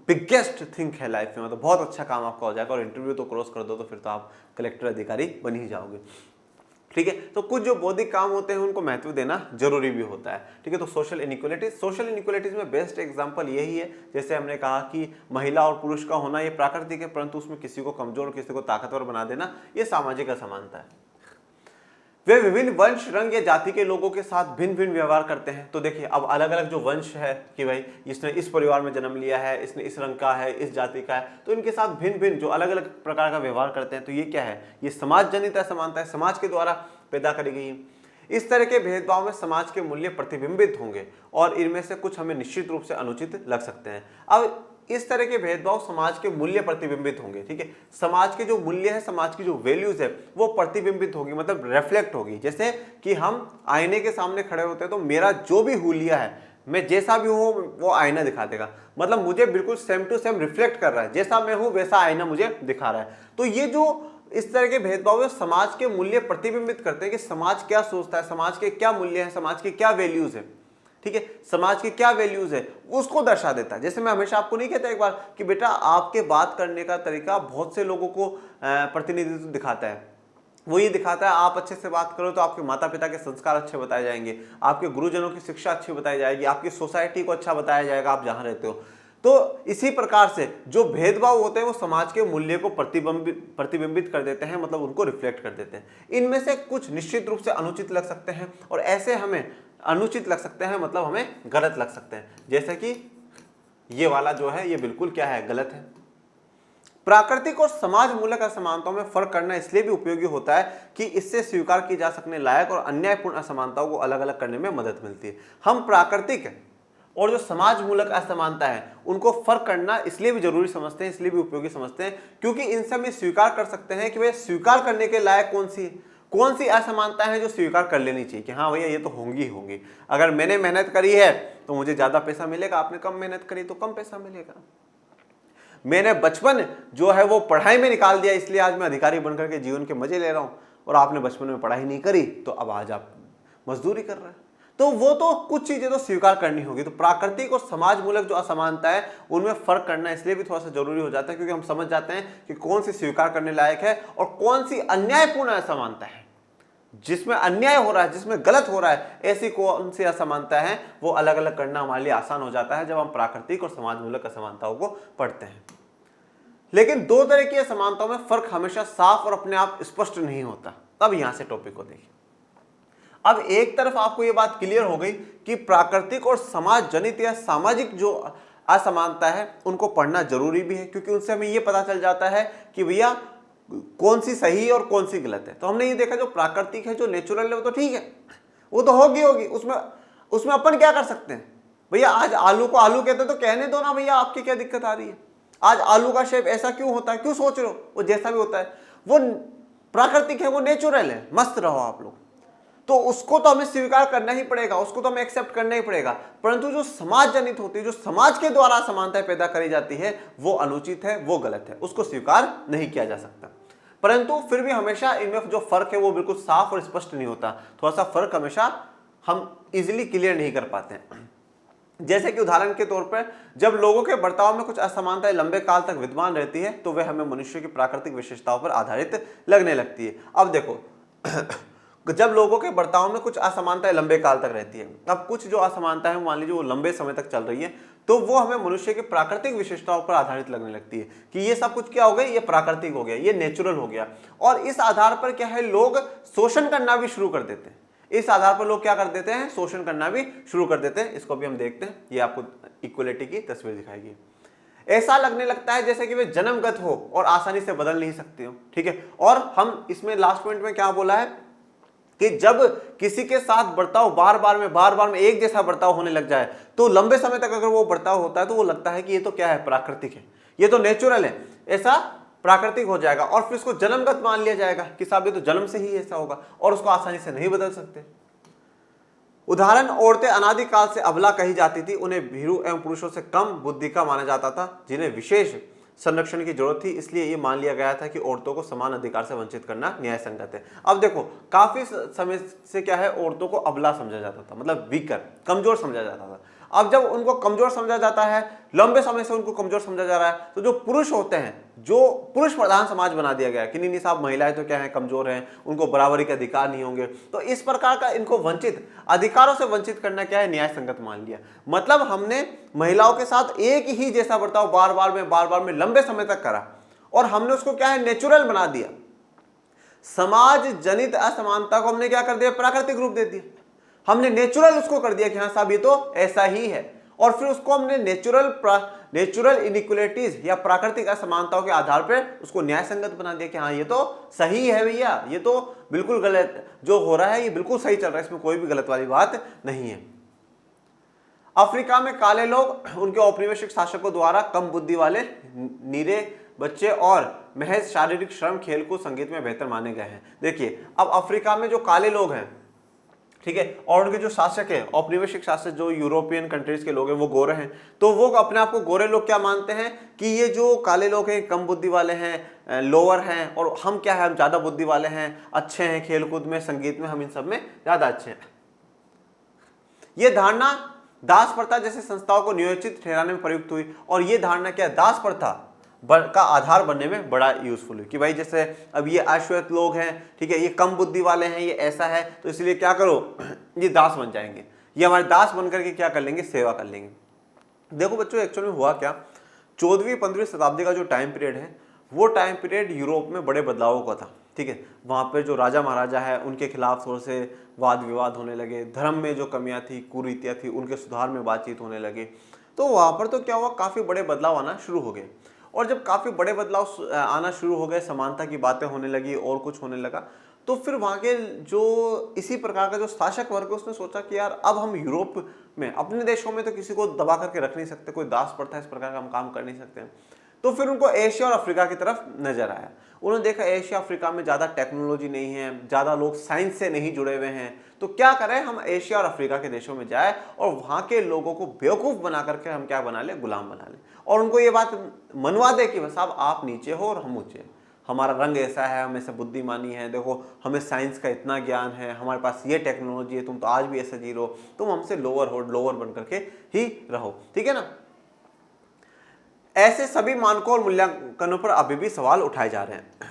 बिगेस्ट थिंग है लाइफ में, मतलब बहुत अच्छा काम आपका हो जाएगा। और इंटरव्यू तो क्रॉस कर दो तो फिर तो आप कलेक्टर अधिकारी बन ही जाओगे, ठीक है। तो कुछ जो बौद्धिक काम होते हैं उनको महत्व देना जरूरी भी होता है, ठीक है। तो सोशल इनिक्वालिटीज में बेस्ट एग्जांपल यही है, जैसे हमने कहा कि महिला और पुरुष का होना ये प्राकृतिक है, परंतु उसमें किसी को कमजोर और किसी को ताकतवर बना देना ये सामाजिक असमानता है। वे विभिन्न वंश, रंग या जाति के लोगों के साथ भिन्न भिन्न व्यवहार करते हैं। तो देखिए अब अलग अलग जो वंश है कि भाई इसने इस परिवार में जन्म लिया है, इसने इस रंग का है, इस जाति का है, तो इनके साथ भिन्न भिन्न जो अलग अलग प्रकार का व्यवहार करते हैं, तो ये क्या है, ये समाज जनित असमानता है, समाज के द्वारा पैदा करी गई है। इस तरह के भेदभाव में समाज के मूल्य प्रतिबिंबित होंगे और इनमें से कुछ हमें निश्चित रूप से अनुचित लग सकते हैं। अब इस तरह के भेदभाव समाज के मूल्य प्रतिबिंबित होंगे, ठीक है। समाज के जो मूल्य है, समाज की जो वैल्यूज है वो प्रतिबिंबित होगी, मतलब रिफ्लेक्ट होगी। जैसे कि हम आईने के सामने खड़े होते हैं तो मेरा जो भी हुलिया है, मैं जैसा भी हूं वो आईना दिखा देगा, मतलब मुझे बिल्कुल सेम टू सेम रिफ्लेक्ट कर रहा है, जैसा मैं हूं वैसा आईना मुझे दिखा रहा है। तो ये जो इस तरह के भेदभाव समाज के मूल्य प्रतिबिंबित करते हैं कि समाज क्या सोचता है, समाज के क्या मूल्य हैं, समाज के क्या वैल्यूज है, ठीक है, समाज की क्या वैल्यूज है उसको दर्शा देता है। जैसे मैं हमेशा आपको नहीं कहता एक बार कि बेटा आपके बात करने का तरीका बहुत से लोगों को प्रतिनिधित्व दिखाता है। वो ये दिखाता है आप अच्छे से बात करो तो आपके माता पिता के संस्कार अच्छे बताए जाएंगे, आपके गुरुजनों की शिक्षा अच्छी बताई जाएगी, आपकी सोसाइटी को अच्छा बताया जाएगा आप जहां रहते हो। तो इसी प्रकार से जो भेदभाव होते हैं वो समाज के मूल्य को प्रतिबिंबित कर देते हैं, मतलब उनको रिफ्लेक्ट कर देते हैं। इनमें से कुछ निश्चित रूप से अनुचित लग सकते हैं और ऐसे हमें अनुचित लग सकते हैं, मतलब हमें गलत लग सकते हैं। जैसे कि ये वाला जो है ये बिल्कुल क्या है, गलत है। प्राकृतिक और समाज मूलक असमानताओं में फर्क करना इसलिए भी उपयोगी होता है कि इससे स्वीकार की जा सकने लायक और अन्यायपूर्ण असमानताओं को अलग अलग करने में मदद मिलती है। हम प्राकृतिक और जो समाज मूलक असमानता है उनको फर्क करना इसलिए भी जरूरी समझते हैं, इसलिए भी उपयोगी समझते हैं क्योंकि इनसे हम स्वीकार कर सकते हैं कि भाई स्वीकार करने के लायक कौन सी असमानता है जो स्वीकार कर लेनी चाहिए कि हाँ भैया ये तो होंगी ही होंगी। अगर मैंने मेहनत करी है तो मुझे ज्यादा पैसा मिलेगा, आपने कम मेहनत करी तो कम पैसा मिलेगा। मैंने बचपन जो है वो पढ़ाई में निकाल दिया इसलिए आज मैं अधिकारी बनकर के जीवन के मजे ले रहा हूं, और आपने बचपन में पढ़ाई नहीं करी तो अब आज आप मजदूरी कर रहे हैं। तो वो तो कुछ चीजें तो स्वीकार करनी होगी। तो प्राकृतिक और समाज मूलक जो असमानता है उनमें फर्क करना इसलिए भी थोड़ा सा जरूरी हो जाता है क्योंकि हम समझ जाते हैं कि कौन सी स्वीकार करने लायक है और कौन सी अन्यायपूर्ण असमानता है, जिसमें अन्याय हो रहा है, जिसमें गलत हो रहा है। ऐसी कौन सी असमानता है वो अलग अलग करना हमारे लिए आसान हो जाता है जब हम प्राकृतिक और समाज मूलक असमानताओं को पढ़ते हैं। लेकिन दो तरह की असमानताओं में फर्क हमेशा साफ और अपने आप स्पष्ट नहीं होता। तब यहां से टॉपिक को देखिए। अब एक तरफ आपको यह बात क्लियर हो गई कि प्राकृतिक और समाज जनित या सामाजिक जो असमानता है उनको पढ़ना जरूरी भी है क्योंकि उनसे हमें यह पता चल जाता है कि भैया कौन सी सही और कौन सी गलत है। तो हमने ये देखा जो प्राकृतिक है, जो नेचुरल है, वो तो ठीक है, वो तो होगी उसमें अपन क्या कर सकते हैं। भैया आज आलू को आलू कहते तो कहने दो ना भैया, आपकी क्या दिक्कत आ रही है। आज आलू का शेप ऐसा क्यों होता है, क्यों सोच रहे हो, वो जैसा भी होता है वो प्राकृतिक है, वो नेचुरल है, मस्त रहो आप लोग। तो उसको तो हमें स्वीकार करना ही पड़ेगा, उसको तो हमें एक्सेप्ट करना ही पड़ेगा। परंतु जो समाज जनित होती है, जो समाज के द्वारा समानताएं पैदा करी जाती है, वो अनुचित है, वो गलत है, उसको स्वीकार नहीं किया जा सकता। परंतु फिर भी हमेशा इनमें जो फर्क है वो बिल्कुल साफ और स्पष्ट नहीं होता। थोड़ा सा फर्क हमेशा हम इजीली क्लियर नहीं कर पाते हैं। जैसे कि उदाहरण के तौर पर जब लोगों के बर्ताव में कुछ असमानताएं लंबे काल तक विद्यमान रहती है तो वह हमें मनुष्य की प्राकृतिक विशेषताओं पर आधारित लगने लगती है। अब देखो जब लोगों के बर्ताव में कुछ असमानताएं लंबे काल तक रहती है, अब कुछ जो असमानता है मान लीजिए वो लंबे समय तक चल रही है, तो वो हमें मनुष्य की प्राकृतिक विशेषताओं पर आधारित लगने लगती है कि ये सब कुछ क्या हो गया, ये प्राकृतिक हो गया, ये नेचुरल हो गया। और इस आधार पर क्या है, लोग शोषण करना भी शुरू कर देते हैं। इस आधार पर लोग क्या कर देते हैं, शोषण करना भी शुरू कर देते हैं। इसको भी हम देखते हैं, ये आपको इक्वलिटी की तस्वीर दिखाएगी। ऐसा लगने लगता है जैसे कि वे जन्मगत हो और आसानी से बदल नहीं सकते हो, ठीक है। और हम इसमें लास्ट पॉइंट में क्या बोला है कि जब किसी के साथ बर्ताव बार बार में एक जैसा बर्ताव होने लग जाए तो लंबे समय तक अगर वो बर्ताव होता है तो वो लगता है कि ये तो क्या है, प्राकृतिक है, ये तो नेचुरल है, ऐसा प्राकृतिक हो जाएगा। और फिर इसको जन्मगत मान लिया जाएगा कि साहब ये तो जन्म से ही ऐसा होगा और उसको आसानी से नहीं बदल सकते। उदाहरण, औरतें अनादिकाल से अबला कही जाती थी, उन्हें भीरू एवं पुरुषों से कम बुद्धि का माना जाता था, जिन्हें विशेष संरक्षण की जरूरत थी, इसलिए ये मान लिया गया था कि औरतों को समान अधिकार से वंचित करना न्याय संगत है। अब देखो काफी समय से क्या है, औरतों को अबला समझा जाता था, मतलब वीकर, कमजोर समझा जाता था। अब जब उनको कमजोर समझा जाता है, लंबे समय से उनको कमजोर समझा जा रहा है, तो जो पुरुष होते हैं, जो पुरुष प्रधान समाज बना दिया गया कि नहीं साहब महिलाएं तो क्या है, कमजोर हैं, उनको बराबरी के अधिकार नहीं होंगे, तो इस प्रकार का इनको वंचित अधिकारों से वंचित करना क्या है, न्याय संगत मान लिया। मतलब हमने महिलाओं के साथ एक ही जैसा बर्ताव बार बार में लंबे समय तक करा और हमने उसको क्या है, नेचुरल बना दिया। समाज जनित असमानता को हमने क्या कर दिया, प्राकृतिक रूप दे दिया। हमने नेचुरल उसको कर दिया कि हाँ साहब ये तो ऐसा ही है, और फिर उसको हमने नेचुरल इनइक्वलिटीज या प्राकृतिक असमानताओं के आधार पर उसको न्याय संगत बना दिया कि हाँ ये तो सही है भैया, ये तो बिल्कुल गलत जो हो रहा है, ये बिल्कुल सही चल रहा है, इसमें कोई भी गलत वाली बात नहीं है। अफ्रीका में काले लोग उनके औपनिवेशिक शासकों द्वारा कम बुद्धि वाले, नीरे बच्चे और महज शारीरिक श्रम, खेल कूद, संगीत में बेहतर माने गए हैं। देखिए अब अफ्रीका में जो काले लोग हैं, ठीक है, और उनके जो शासक है, औपनिवेशिक शासक जो यूरोपियन कंट्रीज के लोग हैं, वो गोरे हैं, तो वो अपने आप को गोरे लोग क्या मानते हैं कि ये जो काले लोग हैं कम बुद्धि वाले हैं, लोअर हैं, और हम क्या है, हम ज्यादा बुद्धि वाले हैं, अच्छे हैं खेल कूद में, संगीत में, हम इन सब में ज्यादा अच्छे हैं। ये धारणा दास प्रथा जैसे संस्थाओं को नियोजित ठहराने में प्रयुक्त हुई, और ये धारणा क्या दास प्रथा का आधार बनने में बड़ा यूजफुल है कि भाई जैसे अब ये अश्वेत लोग हैं, ठीक है, ये कम बुद्धि वाले हैं, ये ऐसा है, तो इसलिए क्या करो, ये दास बन जाएंगे, ये हमारे दास बन करके क्या कर लेंगे, सेवा कर लेंगे। देखो बच्चों, एक्चुअल में हुआ क्या, 14वीं-15वीं शताब्दी का जो टाइम पीरियड है, वो टाइम पीरियड यूरोप में बड़े बदलावों का था, ठीक है। वहाँ पे जो राजा महाराजा है उनके खिलाफ थोड़े से वाद विवाद होने लगे, धर्म में जो कमियां थी, कुरीतियाँ थी, उनके सुधार में बातचीत होने लगे। तो वहाँ पर तो क्या हुआ, काफ़ी बड़े बदलाव आना शुरू हो गए, और जब काफ़ी बड़े बदलाव आना शुरू हो गए, समानता की बातें होने लगी और कुछ होने लगा, तो फिर वहाँ के जो इसी प्रकार का जो शासक वर्ग है उसने सोचा कि यार अब हम यूरोप में, अपने देशों में तो किसी को दबा करके रख नहीं सकते, कोई दास प्रथा इस प्रकार का हम काम कर नहीं सकते हैं। तो फिर उनको एशिया और अफ्रीका की तरफ नजर आया। उन्होंने देखा एशिया अफ्रीका में ज़्यादा टेक्नोलॉजी नहीं है, ज़्यादा लोग साइंस से नहीं जुड़े हुए हैं, तो क्या करें, हम एशिया और अफ्रीका के देशों में जाए और वहाँ के लोगों को बेवकूफ़ बना करके हम क्या बना लें, गुलाम बना लें, और उनको ये बात मनवा दे कि बस साहब आप नीचे हो और हम ऊँचे हैं, हमारा रंग ऐसा है, हम ऐसे बुद्धिमानी है, देखो हमें साइंस का इतना ज्ञान है, हमारे पास ये टेक्नोलॉजी है, तुम तो आज भी ऐसे जी रहो, तुम हमसे लोअर हो, लोअर बन करके ही रहो, ठीक है ना। ऐसे सभी मानकों और मूल्यांकनों पर अभी भी सवाल उठाए जा रहे हैं।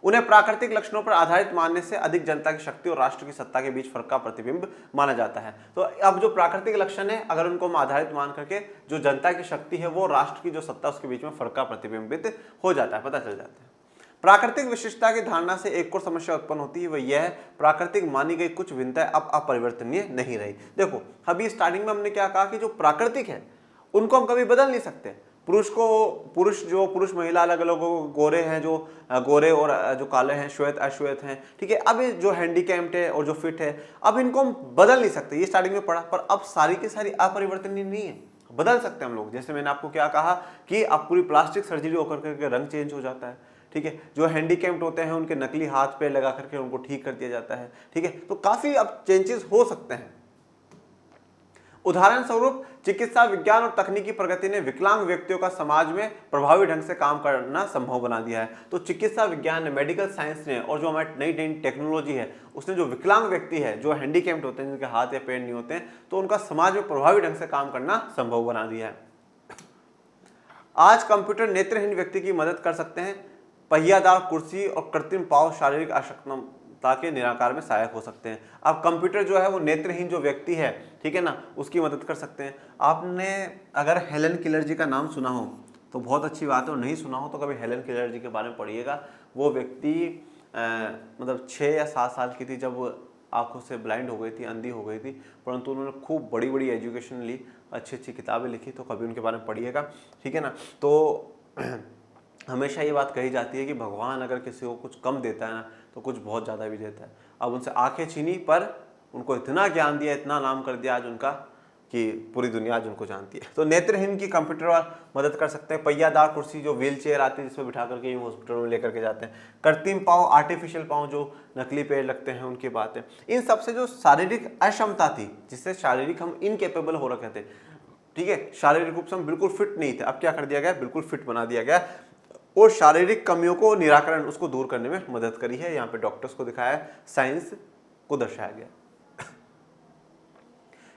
उन्हें प्राकृतिक लक्षणों पर आधारित मानने से अधिक जनता की शक्ति और राष्ट्र की सत्ता के बीच फर्क का प्रतिबिंब माना जाता है। तो अब जो प्राकृतिक लक्षण है, अगर उनको हम आधारित मान करके, जो जनता की शक्ति है वो राष्ट्र की जो सत्ता उसके बीच में फर्क का प्रतिबिंबित हो जाता है, पता चल जाता है। प्राकृतिक विशिष्टता की धारणा से एक और समस्या उत्पन्न होती है, वह यह है प्राकृतिक मानी गई कुछ भिन्नताएं अब अपरिवर्तनीय नहीं रही। देखो अभी स्टार्टिंग में हमने क्या कहा कि जो प्राकृतिक है उनको हम कभी बदल नहीं सकते। पुरुष महिला अलग अलग हो, गोरे हैं जो गोरे और जो काले हैं, श्वेत अश्वेत हैं, ठीक है। अब जो हैंडीकैप्ड है और जो फिट है, अब इनको हम बदल नहीं सकते, ये स्टार्टिंग में पढ़ा, पर अब सारी की सारी अपरिवर्तनीय नहीं है, बदल सकते हैं हम लोग। जैसे मैंने आपको क्या कहा कि अब पूरी प्लास्टिक सर्जरी होकर के रंग चेंज हो जाता है, ठीक है। जो हैंडीकैप्ड होते हैं उनके नकली हाथ पे लगा करके उनको ठीक कर दिया जाता है, ठीक है। तो काफी अब चेंजेस हो सकते हैं। उदाहरण स्वरूप चिकित्सा विज्ञान और तकनीकी प्रगति ने विकलांग व्यक्तियों का समाज में प्रभावी ढंग से काम करना संभव बना दिया है। तो चिकित्सा विज्ञान ने, मेडिकल साइंस ने, और जो हमारी नई नई टेक्नोलॉजी है उसने जो विकलांग व्यक्ति है, जो हैंडीकैप्ड होते हैं, जिनके हाथ या पैर नहीं होते हैं, तो उनका समाज में प्रभावी ढंग से काम करना संभव बना दिया है। आज कंप्यूटर नेत्रहीन व्यक्ति की मदद कर सकते हैं। पहियादार कुर्सी और कृत्रिम पांव शारीरिक अक्षमता के निराकार में सहायक हो सकते हैं। अब कंप्यूटर जो है वो नेत्रहीन जो व्यक्ति है, ठीक है ना, उसकी मदद कर सकते हैं। आपने अगर हेलन किलर जी का नाम सुना हो तो बहुत अच्छी बात है, और नहीं सुना हो तो कभी हेलन किलर जी के बारे में पढ़िएगा। वो व्यक्ति मतलब 6 या 7 साल की थी जब आंखों से ब्लाइंड हो गई थी, अंधी हो गई थी, परंतु उन्होंने खूब बड़ी बड़ी एजुकेशन ली, अच्छी अच्छी किताबें लिखी, तो कभी उनके बारे में पढ़िएगा, ठीक है ना। तो हमेशा ये बात कही जाती है कि भगवान अगर किसी को कुछ कम देता है ना तो कुछ बहुत ज़्यादा भी देता है। अब उनसे आंखें छीनी पर उनको इतना ज्ञान दिया, इतना नाम कर दिया आज उनका कि पूरी दुनिया आज उनको जानती है। तो नेत्रहीन की कंप्यूटर मदद कर सकते हैं। पहियादार कुर्सी, जो व्हील चेयर आती है जिसमें बिठा करके हॉस्पिटलों में लेकर के जाते हैं। कृत्रिम पाँव, आर्टिफिशियल पाँव, जो नकली पैर लगते हैं, उनकी बात है। इन सबसे जो शारीरिक अक्षमता थी, जिससे शारीरिक हम इनकेपेबल हो रखे थे, ठीक है, शारीरिक रूप से हम बिल्कुल फिट नहीं थे, अब क्या कर दिया गया, बिल्कुल फिट बना दिया गया, और शारीरिक कमियों को निराकरण, उसको दूर करने में मदद करी है। यहाँ पे डॉक्टर्स को दिखाया, साइंस को दर्शाया गया।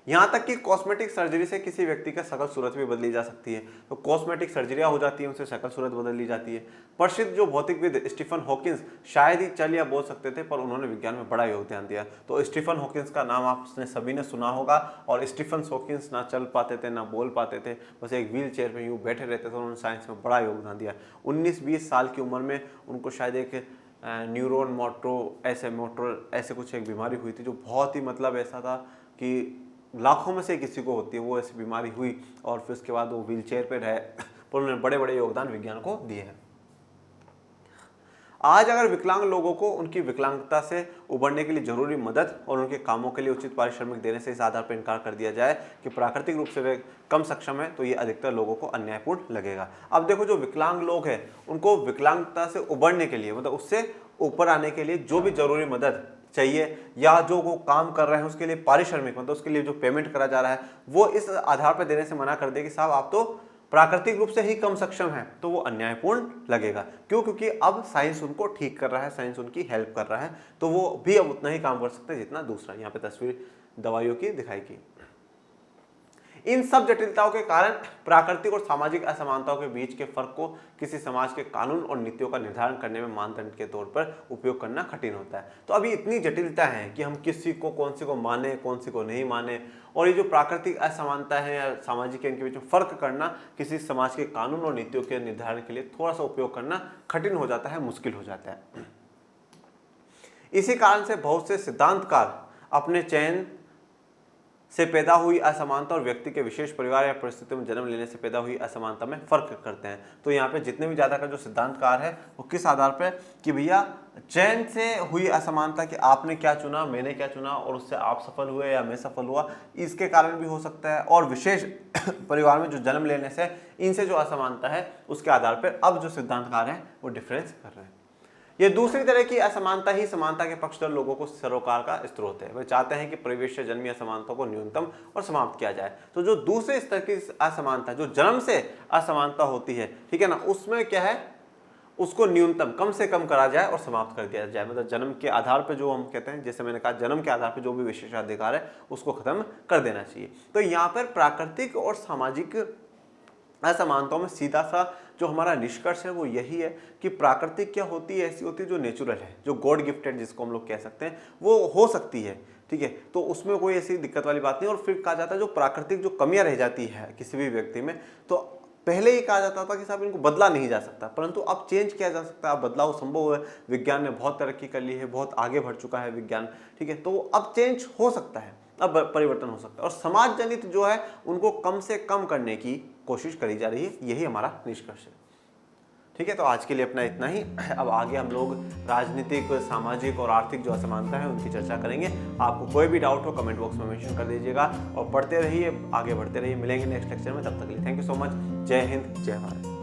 यहाँ तक कि कॉस्मेटिक सर्जरी से किसी व्यक्ति का शकल सूरत भी बदली जा सकती है। तो कॉस्मेटिक सर्जरियाँ हो जाती है, उनसे शकल सूरत बदल ली जाती है। प्रसिद्ध जो भौतिकविद स्टीफन हॉकिंस शायद ही चल या बोल सकते थे, पर उन्होंने विज्ञान में बड़ा योगदान दिया। तो स्टीफन हॉकिंस का नाम आपने सभी ने सुना होगा। और स्टीफन हॉकिंस ना चल पाते थे, ना बोल पाते थे, बस एक व्हील चेयर में यूँ बैठे रहते थे। उन्होंने साइंस में बड़ा योगदान दिया। 19-20 साल की उम्र में उनको शायद एक न्यूरोन मोटो ऐसे कुछ एक बीमारी हुई थी, जो बहुत ही मतलब ऐसा था कि लाखों में से किसी को होती है, वो ऐसी बीमारी हुई, और फिर उसके बाद वो व्हील चेयर पर रहे, पर उन्होंने बड़े बड़े योगदान विज्ञान को दिए हैं। आज अगर विकलांग लोगों को उनकी विकलांगता से उबरने के लिए जरूरी मदद और उनके कामों के लिए उचित पारिश्रमिक देने से इस आधार पर इनकार कर दिया जाए कि प्राकृतिक रूप से वे कम सक्षम है, तो ये अधिकतर लोगों को अन्यायपूर्ण लगेगा। अब देखो, जो विकलांग लोग हैं उनको विकलांगता से उबरने के लिए, मतलब उससे ऊपर आने के लिए जो भी जरूरी मदद चाहिए, या जो वो काम कर रहे हैं उसके लिए पारिश्रमिक, मतलब उसके लिए जो पेमेंट करा जा रहा है, वो इस आधार पर देने से मना कर दे कि साहब आप तो प्राकृतिक रूप से ही कम सक्षम है, तो वो अन्यायपूर्ण लगेगा। क्यों? क्योंकि अब साइंस उनको ठीक कर रहा है, साइंस उनकी हेल्प कर रहा है, तो वो भी अब उतना ही काम कर सकते हैं जितना दूसरा। यहाँ पे तस्वीर दवाइयों की दिखाई की। इन सब जटिलताओं के कारण प्राकृतिक और सामाजिक असमानताओं के बीच के फर्क को किसी समाज के कानून और नीतियों का निर्धारण करने में मानदंड के तौर पर उपयोग करना कठिन होता है। तो अभी इतनी जटिलता है कि हम किसी को कौन सी को माने, कौन सी को नहीं माने, और ये जो प्राकृतिक असमानता है या सामाजिक इनके बीच में फर्क करना किसी समाज के कानून और नीतियों के निर्धारण के लिए थोड़ा सा उपयोग करना कठिन हो जाता है, मुश्किल हो जाता है। इसी कारण से बहुत से सिद्धांतकार अपने चयन से पैदा हुई असमानता और व्यक्ति के विशेष परिवार या परिस्थितियों में जन्म लेने से पैदा हुई असमानता में फर्क करते हैं। तो यहाँ पे जितने भी ज़्यादा का जो सिद्धांतकार है वो किस आधार पर कि भैया चयन से हुई असमानता कि आपने क्या चुना, मैंने क्या चुना, और उससे आप सफल हुए या मैं सफल हुआ, इसके कारण भी हो सकता है। और विशेष परिवार में जो जन्म लेने से इनसे जो असमानता है उसके आधार पर अब जो सिद्धांतकार हैं वो डिफरेंस कर रहे हैं। ये दूसरी तरह की असमानता ही समानता के पक्षधर लोगों को सरोकार का स्रोत है। वे चाहते हैं कि परिवेश से जन्मी असमानता को न्यूनतम और समाप्त किया जाए। तो जो दूसरे स्तर की असमानता, जो जन्म से असमानता होती है, ठीक है ना, उसमें क्या है, उसको न्यूनतम, कम से कम करा जाए और समाप्त कर दिया जाए। मतलब जन्म के आधार पर जो हम कहते हैं, जैसे मैंने कहा जन्म के आधार पर जो भी विशेषाधिकार है उसको खत्म कर देना चाहिए। तो यहाँ पर प्राकृतिक और सामाजिक असमानताओं में सीधा सा जो हमारा निष्कर्ष है वो यही है कि प्राकृतिक क्या होती है, ऐसी होती है जो नेचुरल है, जो गॉड गिफ्टेड जिसको हम लोग कह सकते हैं, वो हो सकती है, ठीक है। तो उसमें कोई ऐसी दिक्कत वाली बात नहीं। और फिर कहा जाता है जो प्राकृतिक जो कमियां रह जाती है किसी भी व्यक्ति में, तो पहले ही कहा जाता था कि साहब इनको बदला नहीं जा सकता, परंतु अब चेंज किया जा सकता है, अब बदलाव संभव है। विज्ञान ने बहुत तरक्की कर ली है, बहुत आगे बढ़ चुका है विज्ञान, ठीक है। तो अब चेंज हो सकता है, अब परिवर्तन हो सकता है, और समाज जनित जो है उनको कम से कम करने की कोशिश करी जा रही है। यही हमारा निष्कर्ष है, ठीक है। तो आज के लिए अपना इतना ही। अब आगे हम लोग राजनीतिक, सामाजिक और आर्थिक जो असमानता है उनकी चर्चा करेंगे। आपको कोई भी डाउट हो कमेंट बॉक्स में मेंशन कर दीजिएगा, और पढ़ते रहिए, आगे बढ़ते रहिए। मिलेंगे नेक्स्ट लेक्चर में, तब तक के लिए थैंक यू सो मच। जय हिंद, जय भारत।